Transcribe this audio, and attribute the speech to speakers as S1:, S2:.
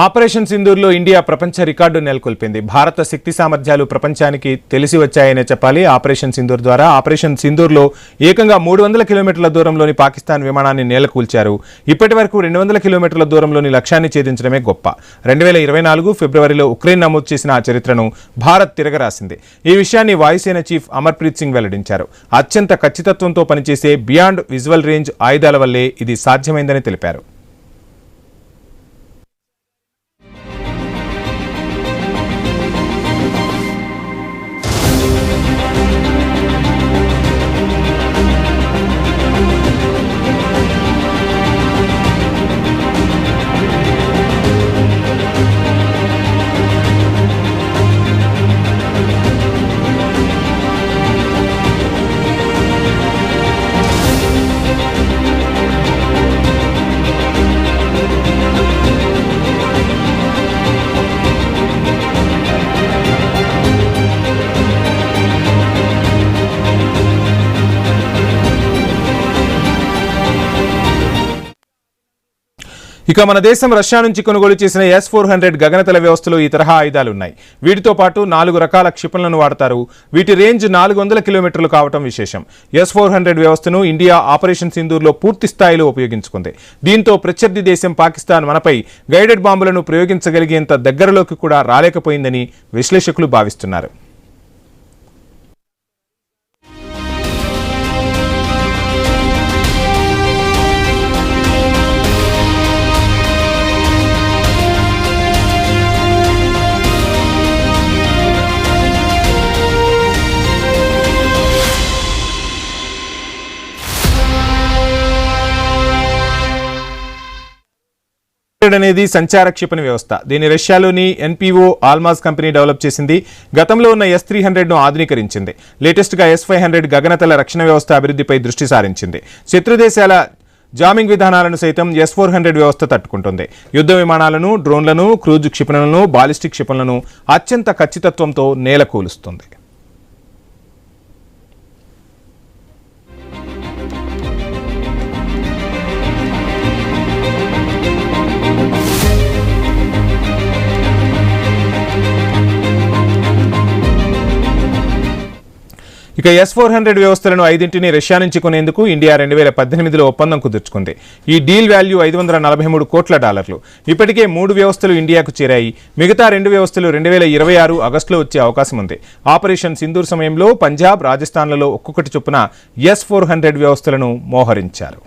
S1: Operation సింధూర్లో India ప్రపంచ record నెలకొల్పింది. భారత శక్తి సామర్థ్యాలు ప్రపంచానికి తెలిసి వచ్చాయనే చెప్పాలి. ఆపరేషన్ సింధూర్ ద్వారా ఆపరేషన్ సింధూర్లో ఏకంగా 300 కిలోమీటర్ల దూరంలోని పాకిస్తాన్ విమానాన్ని నేలకూల్చారు. ఇప్పటివరకు 200 కిలోమీటర్ల దూరంలోని లక్ష్యాన్ని ఛేదించడమే గొప్ప. 2024 ఫిబ్రవరిలో ఉక్రెయిన్ నమోదు చేసిన ఆ చరిత్రను భారత్ తిరగరాసింది. ఈ విషయాన్ని వాయుసేన చీఫ్ అమర్ప్రీత్ సింగ్ వెల్లడించారు. అత్యంత ఖచ్చితత్వంతో పనిచేసే బియాండ్ విజువల్ రేంజ్ ఆయుధాల వల్లే ఇది సాధ్యమైందని తెలిపారు. ఇక మన దేశం రష్యా నుంచి కొనుగోలు చేసిన S-400 గగనతల వ్యవస్థలో ఈ తరహా ఆయుధాలు ఉన్నాయి. వీటితో పాటు 4 రకాల క్షిపణులను వాడతారు. వీటి రేంజ్ 400 కిలోమీటర్లు కావటం విశేషం. S-400 వ్యవస్థను ఇండియా ఆపరేషన్ సింధూర్లో పూర్తి స్థాయిలో ఉపయోగించుకుంది. దీంతో ప్రత్యర్థి దేశం పాకిస్తాన్ మనపై గైడెడ్ బాంబులను ప్రయోగించగలిగేంత దగ్గరలోకి కూడా రాలేకపోయిందని విశ్లేషకులు భావిస్తున్నారు. అనేది సంచార క్షిపణి వ్యవస్థ. దీన్ని రష్యాలోని NPO ఆల్మాజ్ కంపెనీ డెవలప్ చేసింది. గతంలో ఉన్న S-300ను ఆధునీకరించింది. లేటెస్ట్ గా S-500 గగనతల రక్షణ వ్యవస్థ అభివృద్ధిపై దృష్టి సారించింది. శత్రు దేశాల జామింగ్ విధానాలను సైతం S-400 వ్యవస్థ తట్టుకుంటుంది. యుద్ధ విమానాలను, డ్రోన్లను, క్రూజ్ క్షిపణులను, బాలిస్టిక్ క్షిపణులను అత్యంత ఖచ్చితత్వంతో నేలకూలుస్తుంది. ఇక S-400 వ్యవస్థలను 5ని రష్యా నుంచి కొనేందుకు ఇండియా 2018లో ఒప్పందం కుదుర్చుకుంది. ఈ డీల్ వాల్యూ $543 కోట్ల. ఇప్పటికే 3 వ్యవస్థలు ఇండియాకు చేరాయి. మిగతా 2 వ్యవస్థలు 2026 ఆగస్టులో వచ్చే అవకాశం ఉంది. ఆపరేషన్ సింధూర్ సమయంలో పంజాబ్, రాజస్థాన్లలో ఒక్కొక్కటి చొప్పున S-400 వ్యవస్థలను మోహరించారు.